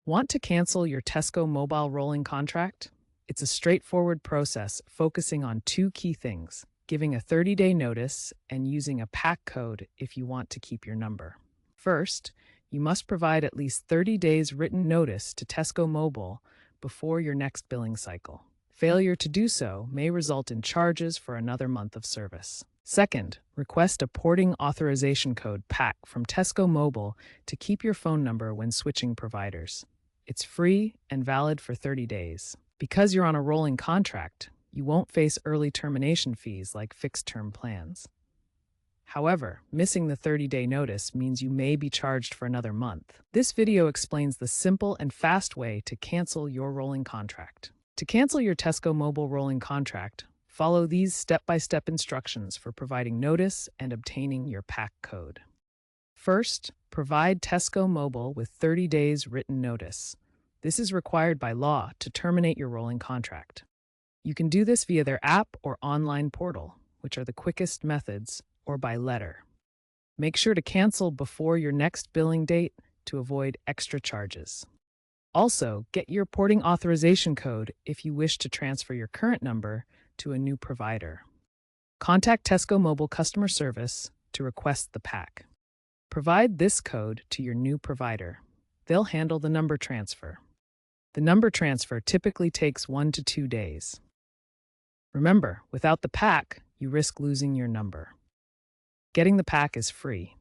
Want to cancel your Tesco Mobile rolling contract? It's a straightforward process focusing on two key things: giving a 30-day notice and using a PAC code if you want to keep your number. First, you must provide at least 30 days written notice to Tesco Mobile before your next billing cycle. Failure to do so may result in charges for another month of service. Second, request a porting authorization code PAC from Tesco Mobile to keep your phone number when switching providers. It's free and valid for 30 days. Because you're on a rolling contract, you won't face early termination fees like fixed-term plans. However, missing the 30-day notice means you may be charged for another month. This video explains the simple and fast way to cancel your rolling contract. To cancel your Tesco Mobile rolling contract, follow these step-by-step instructions for providing notice and obtaining your PAC code. First, provide Tesco Mobile with 30 days written notice. This is required by law to terminate your rolling contract. You can do this via their app or online portal, which are the quickest methods, or by letter. Make sure to cancel before your next billing date to avoid extra charges. Also, get your porting authorization code if you wish to transfer your current number to a new provider. Contact Tesco Mobile customer service to request the PAC. Provide this code to your new provider. They'll handle the number transfer. The number transfer typically takes 1 to 2 days. Remember, without the PAC, you risk losing your number. Getting the PAC is free.